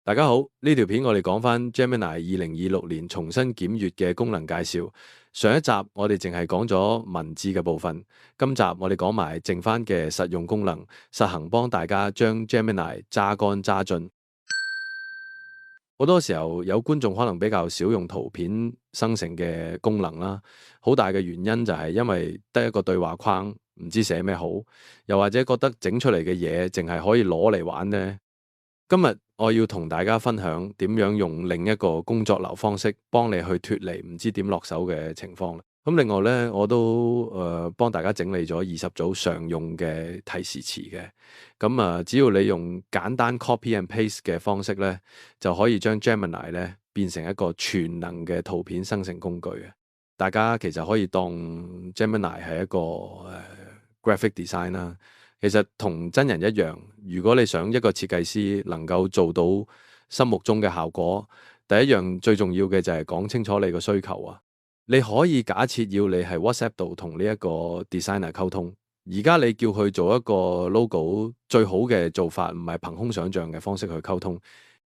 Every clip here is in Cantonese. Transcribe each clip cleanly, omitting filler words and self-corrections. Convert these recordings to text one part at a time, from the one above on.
大家好，呢條片我哋講翻 Gemini 2026年重新檢閱嘅功能介紹。上一集我哋淨係講咗文字嘅部分，今集我哋講埋剩翻嘅實用功能，實行幫大家將 Gemini 揸乾揸盡。好多時候有觀眾可能比較少用圖片生成嘅功能啦，好大嘅原因就係因為得一個對話框，唔知寫咩好，又或者覺得整出嚟嘅嘢淨係可以攞嚟玩呢。今日我要同大家分享點樣用另一個工作流方式幫你去脫離唔知點落手嘅情況。咁另外呢，我都幫大家整理咗20組常用嘅提示詞嘅。咁只要你用簡單 copy and paste 嘅方式呢，就可以將 Gemini 呢變成一個全能嘅圖片生成工具嘅。大家其實可以當 Gemini 係一個graphic design 啦。其實同真人一樣，如果你想一個設計師能夠做到心目中嘅效果，第一樣最重要嘅就係講清楚你個需求啊。你可以假設要你係 WhatsApp 度同呢一個 designer 溝通，而家你叫佢做一個 logo，最好嘅做法唔係憑空想像嘅方式去溝通，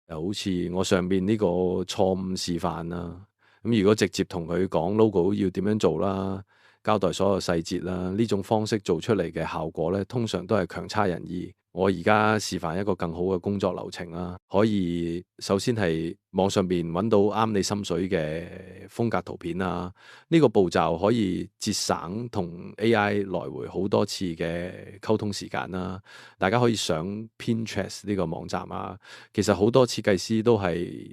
就好似我上邊呢個錯誤示範啦。咁如果直接同佢講 logo 要點樣做啦，交代所有細節啦，呢種方式做出嚟嘅效果咧，通常都係強差人意。我而家示範一個更好嘅工作流程啦，可以首先係網上邊揾到啱你心水嘅風格圖片啊，呢個步驟可以節省同 AI 來回好多次嘅溝通時間啦。大家可以上 Pinterest 呢個網站啊，其實好多設計師都係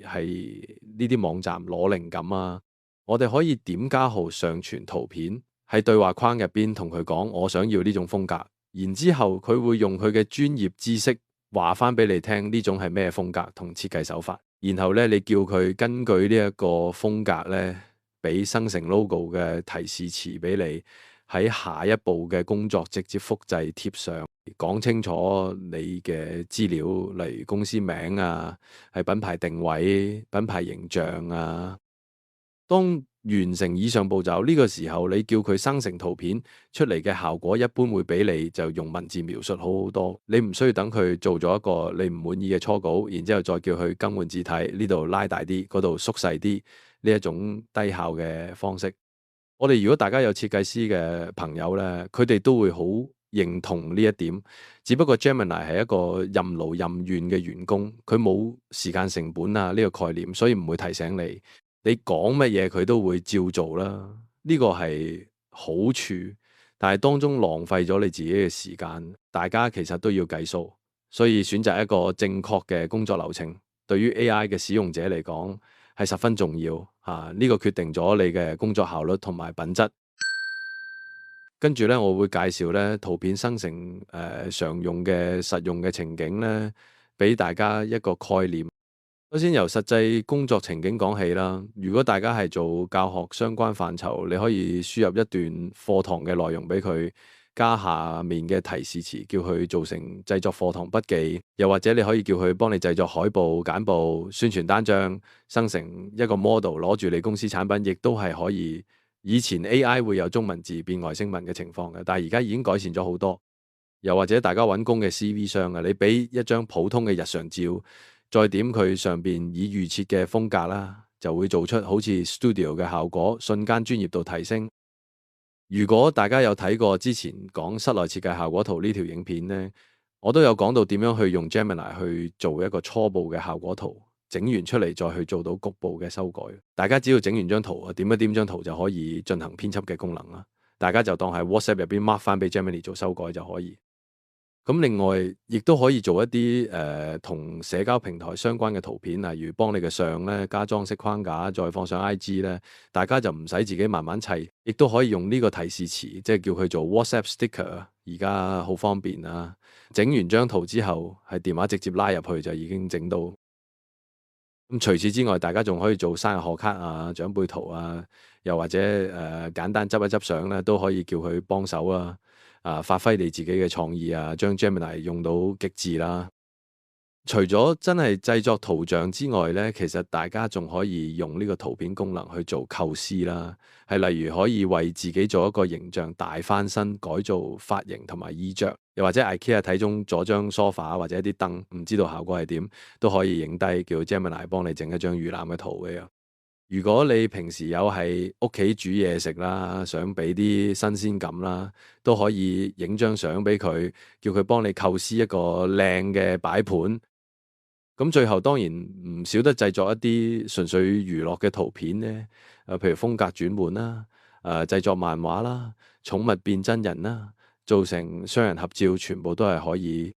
呢啲網站攞靈感啊。我哋可以點加號上傳圖片，喺對話框入邊同佢講我想要呢種風格，然之後佢會用佢嘅專業知識話翻俾你聽呢種係咩風格同設計手法，然後咧你叫佢根據呢一個風格咧，俾生成 logo 嘅提示詞俾你，喺下一步嘅工作直接複製貼上，講清楚你嘅資料，例如公司名啊，係品牌定位、品牌形象啊。當完成以上步驟，呢個時候你叫佢生成圖片出嚟嘅效果，一般會比你就用文字描述好好多。你唔需要等佢做咗一個你唔滿意嘅初稿，然之後再叫佢更換字體，呢度拉大啲，嗰度縮細啲，呢一種低效嘅方式。我哋如果大家有設計師嘅朋友呢，佢哋都會好認同呢一點。只不過 Gemini 係一個任勞任怨嘅員工，佢冇時間成本啊呢個概念，所以唔會提醒你。你講乜嘢佢都會照做啦，呢個係好處，但係當中浪費咗你自己嘅時間，大家其實都要計數，所以選擇一個正確嘅工作流程，對於 AI 嘅使用者嚟講係十分重要嚇，呢個決定咗你嘅工作效率同埋品質。跟住咧，我會介紹咧圖片生成常用嘅實用嘅情景咧，俾大家一個概念。首先由實際工作情景講起啦。如果大家係做教學相關範疇，你可以輸入一段課堂嘅內容俾佢，加下面嘅提示詞，叫佢做成製作課堂筆記。又或者你可以叫佢幫你製作海報、簡報、宣傳單張，生成一個 model 攞住你公司產品，亦都係可以。以前 AI 會有中文字變外星文嘅情況嘅，但係而家已經改善咗好多。又或者大家揾工嘅 CV 箱啊，你俾一張普通嘅日常照，再點佢上邊已預設嘅風格啦，就會做出好似 studio 嘅效果，瞬間專業度提升。如果大家有睇過之前講室內設計效果圖呢條影片呢，我都有講到點樣去用 Gemini 去做一個初步嘅效果圖，整完出嚟再去做到局部嘅修改。大家只要整完張圖啊，點一點張圖就可以進行編輯嘅功能啦。大家就當係 WhatsApp 入邊 mark 翻俾 Gemini 做修改就可以。咁另外，亦都可以做一啲同社交平台相關嘅圖片，例如幫你嘅相咧加裝飾框架，再放上 IG 咧，大家就唔使自己慢慢砌，亦都可以用呢個提示詞，即係叫佢做 WhatsApp sticker。而家好方便啊！整完張圖之後，係電話直接拉入去就已經整到。咁除此之外，大家仲可以做生日賀卡啊、長輩圖啊，又或者簡單執一執相咧，都可以叫佢幫手啊。發揮你自己嘅創意啊，將 Gemini 用到極致啦。除咗真係製作圖像之外咧，其實大家仲可以用呢個圖片功能去做構思啦，係例如可以為自己做一個形象大翻身，改造髮型同埋衣着，又或者 IKEA 睇中咗張梳化或者一啲燈，唔知道效果係點，都可以影低，叫 Gemini 幫你整一張預覽嘅圖嘅。如果你平時有喺屋企煮嘢食啦，想俾啲新鮮感啦，都可以影張相俾佢，叫佢幫你構思一個靚嘅擺盤。咁最後當然唔少得製作一啲純粹娛樂嘅圖片咧，譬如風格轉換啦，製作漫畫啦，寵物變真人啦，做成雙人合照，全部都係可以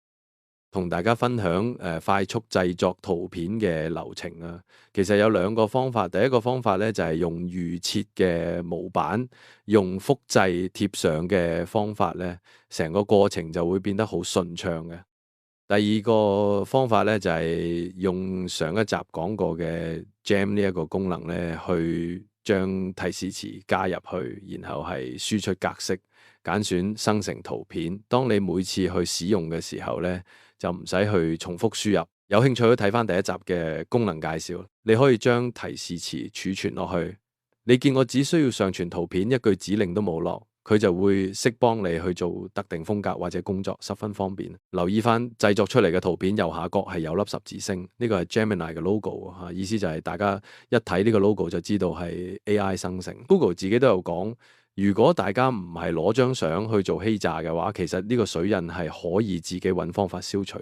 同大家分享快速製作圖片嘅流程啊。其實有兩個方法，第一個方法咧就係用預設嘅模板，用複製貼上嘅方法咧，成個過程就會變得好順暢嘅。第二個方法咧就係用上一集講過嘅 Gem 呢一個功能咧，去將提示詞加入去，然後係輸出格式，揀選生成圖片。當你每次去使用嘅時候咧，就唔使去重複輸入。有興趣都睇翻第一集嘅功能介紹，你可以將提示詞儲存落去。你見我只需要上傳圖片，一句指令都冇落，佢就會識幫你去做特定風格或者工作，十分方便。留意翻製作出嚟嘅圖片右下角係有粒十字星，呢個係 Gemini 嘅 logo 嚇，意思就係大家一睇呢個 logo 就知道係 AI 生成。Google 自己都有講，如果大家唔係攞張相去做欺詐嘅話，其實呢個水印係可以自己揾方法消除。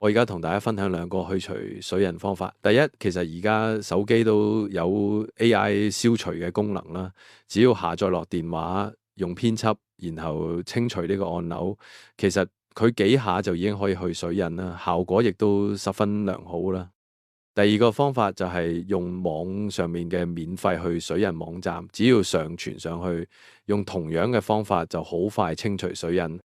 我而家同大家分享兩個去除水印方法。第一，其實而家手機都有 AI 消除嘅功能啦，只要下載落電話，用編輯，然後清除呢個按鈕，其實佢幾下就已經可以去水印啦，效果亦都十分良好啦。第二個方法就係用網上面嘅免費去水印網站，只要上傳上去，用同樣嘅方法就好快清除水印。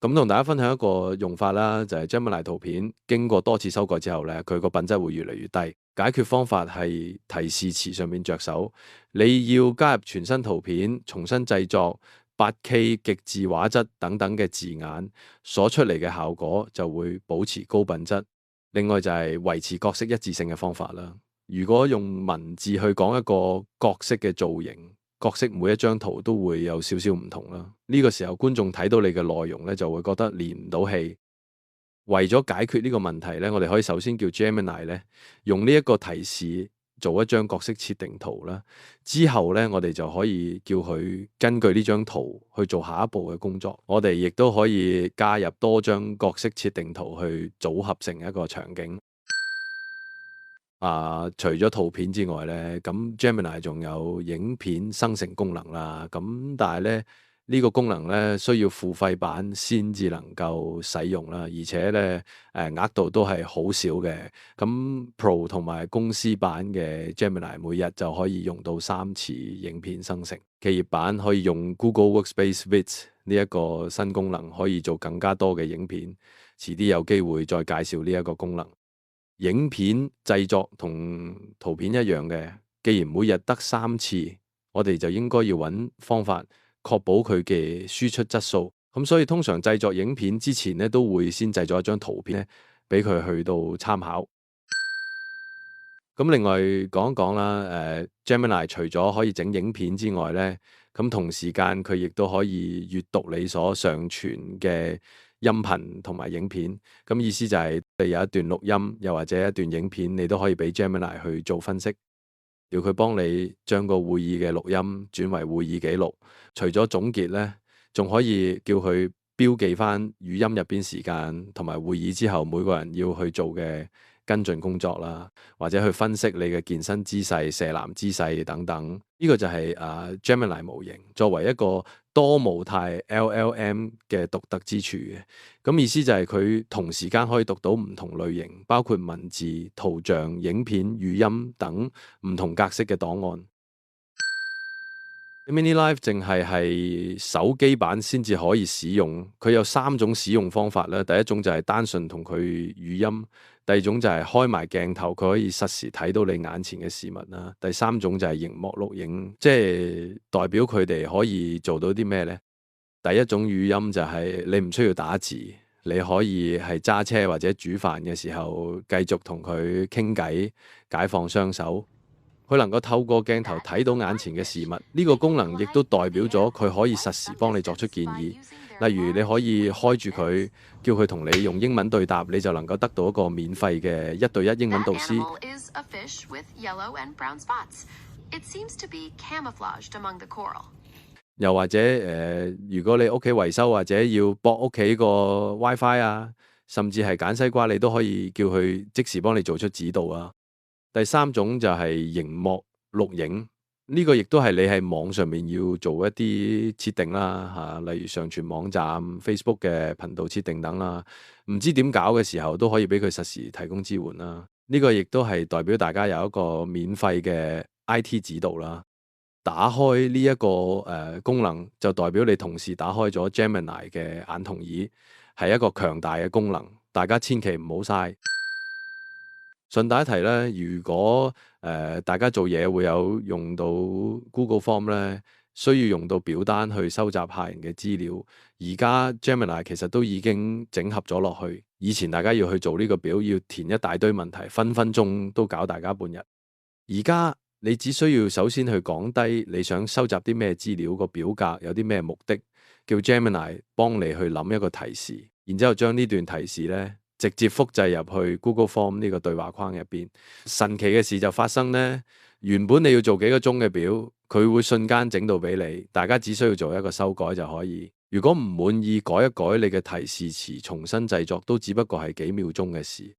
咁同大家分享一個用法啦，就係 Gemini 圖片經過多次修改之後咧，佢個品質會越嚟越低。解決方法係提示詞上面着手，你要加入全新圖片、重新製作、8K 極致畫質等等嘅字眼，所出嚟嘅效果就會保持高品質。另外就係維持角色一致性嘅方法啦。如果用文字去講一個角色嘅造型，角色每一張圖都會有少少唔同啦。呢個時候觀眾睇到你嘅內容咧，就會覺得連唔到氣。為咗解決呢個問題咧，我哋可以首先叫 Gemini 咧用呢一個提示做一張角色設定圖啦。之後咧，我哋就可以叫佢根據呢張圖去做下一步嘅工作。我哋亦都可以加入多張角色設定圖去組合成一個場景。除咗圖片之外咧，咁 Gemini 仲有影片生成功能啦。咁但係咧，呢個功能咧需要付費版先至能夠使用啦，而且咧額度都係好少嘅。咁 Pro 同埋公司版嘅 Gemini 每日就可以用到3次影片生成。企業版可以用 Google Workspace Vids 呢一個新功能，可以做更加多嘅影片。遲啲有機會再介紹呢一個功能。影片製作同圖片一樣嘅，既然每日得3次，我哋就應該要揾方法確保佢嘅輸出質素。咁所以通常製作影片之前咧，都會先製作一張圖片咧，俾佢去到參考。咁另外講一講啦，Gemini 除咗可以整影片之外咧，咁同時間佢亦都可以閱讀你所上傳嘅音頻同埋影片。咁意思就係你有一段錄音，又或者一段影片，你都可以俾 Gemini 去做分析，要佢幫你將個會議嘅錄音轉為會議記錄。除咗總結咧，仲可以叫佢標記翻語音入邊時間同埋會議之後每個人要去做嘅跟進工作啦，或者去分析你嘅健身姿勢、射籃姿勢等等。呢個就係Gemini 模型作為一個多模態 LLM 嘅獨特之處嘅。咁意思就係佢同時間可以讀到唔同類型，包括文字、圖像、影片、語音等唔同格式嘅檔案。Mini Live 淨係手機版先至可以使用，佢有3種使用方法啦。第一種就係單純同佢語音，第二種就係開埋鏡頭，佢可以實時睇到你眼前嘅事物啦。第三種就係熒幕錄影，即係代表佢哋可以做到啲咩呢？第一種語音就係你唔需要打字，你可以係揸車或者煮飯嘅時候繼續同佢傾偈，解放雙手。佢能夠透過鏡頭睇到眼前嘅事物，呢個功能亦都代表咗佢可以實時幫你作出建議。例如你可以開住佢，叫佢同你用英文對答，你就能夠得到一個免費嘅1對1英文導師。又或者如果你屋企維修或者要駁屋企個 WiFi 啊，甚至係揀西瓜，你都可以叫佢即時幫你做出指導啊。第三種就係螢幕錄影，呢個亦都係你喺網上面要做一啲設定啦，例如上傳網站、Facebook 嘅頻道設定等啦。唔知點搞嘅時候都可以俾佢實時提供支援啦。呢個亦都係代表大家有一個免費嘅 IT 指導啦。打開呢一個功能，就代表你同時打開咗 Gemini 嘅眼同耳，係一個強大嘅功能，大家千祈唔好嘥。順帶一提咧，如果大家做嘢會有用到 Google Form 咧，需要用到表單去收集客人嘅資料，而家 Gemini 其實都已經整合咗落去。以前大家要去做呢個表，要填一大堆問題，分分鐘都搞大家半日。而家你只需要首先去講低你想收集啲咩資料，個表格有啲咩目的，叫 Gemini 幫你去諗一個提示，然之後將呢段提示咧，直接複製入去 Google Form 呢個對話框入邊。神奇嘅事就發生呢，原本你要做幾個鐘嘅表，佢會瞬間整到俾你，大家只需要做一個修改就可以。如果唔滿意，改一改你嘅提示詞，重新製作都只不過係幾秒鐘嘅事。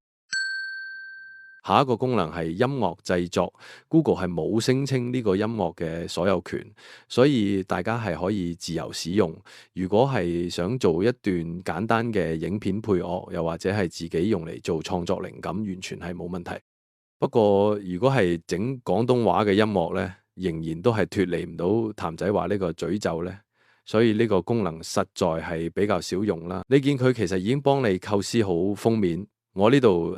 下一個功能係音樂製作，Google 係冇聲稱呢個音樂嘅所有權，所以大家係可以自由使用。如果係想做一段簡單嘅影片配樂，又或者係自己用嚟做創作靈感，完全係冇問題。不過如果係整廣東話嘅音樂呢，仍然都係脫離唔到譚仔話呢個詛咒呢，所以呢個功能實在係比較少用啦。你見佢其實已經幫你構思好封面。我呢度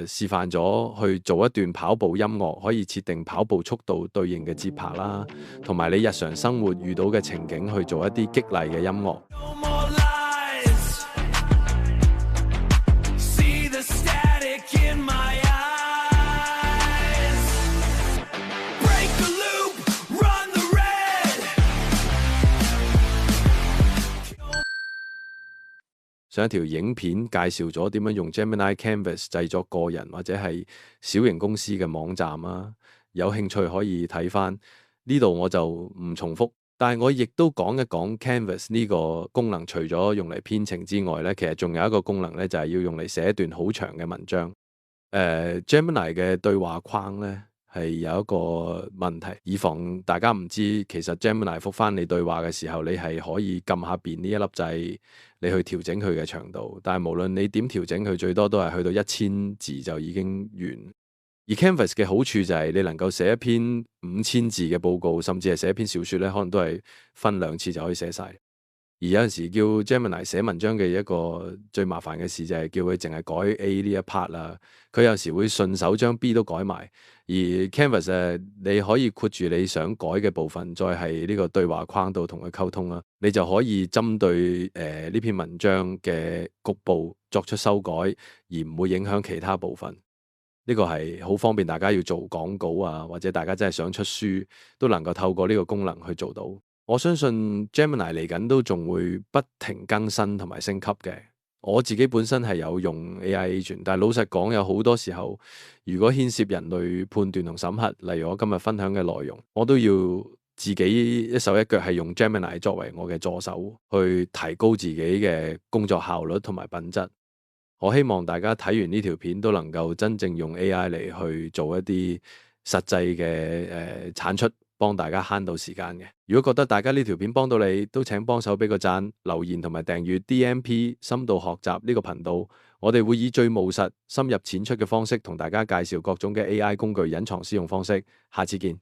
示範咗去做一段跑步音樂，可以設定跑步速度對應嘅節拍啦，同埋你日常生活遇到嘅情景去做一啲激勵嘅音樂。上一條影片介紹咗點樣用 Gemini Canvas 製作個人或者係小型公司嘅網站啊，有興趣可以睇返。呢度我就唔重複，但係我亦都講一講 Canvas 呢個功能，除咗用嚟編程之外咧，其實仲有一個功能咧，就係要用嚟寫一段好長嘅文章。Gemini 嘅對話框咧，係有一個問題，以防大家唔知，其實 Gemini 覆返你對話嘅時候，你係可以撳下邊呢一粒掣，你去調整佢嘅長度。但係無論你點調整，佢最多都係去到1000字就已經完。而 Canvas 嘅好處就係你能夠寫一篇5000字嘅報告，甚至係寫一篇小說咧，可能都係分2次就可以寫晒。而有陣時叫 Gemini 寫文章嘅一個最麻煩嘅事就係叫佢淨係改 A 呢一 part 啦，佢有時會順手將 B 都改埋。而 Canvas 你可以括住你想改嘅部分，再係呢個對話框度同佢溝通啦，你就可以針對呢篇文章嘅局部作出修改，而唔會影響其他部分。呢個係好方便大家要做廣告啊，或者大家真係想出書，都能夠透過呢個功能去做到。我相信 Gemini 嚟緊都仲會不停更新同埋升級嘅。我自己本身係有用 AI Agent，但係老實講，有好多時候如果牽涉人類判斷同審核，例如我今日分享嘅內容，我都要自己一手一腳係用 Gemini 作為我嘅助手，去提高自己嘅工作效率同埋品質。我希望大家睇完呢條片都能夠真正用 AI 嚟去做一啲實際嘅產出，幫大家慳到時間嘅。如果覺得大家呢條片幫到你，都請幫手俾個讚、留言同埋訂閱 DMP 深度學習呢個頻道。我哋會以最務實、深入淺出嘅方式同大家介紹各種嘅 AI 工具隱藏使用方式。下次見。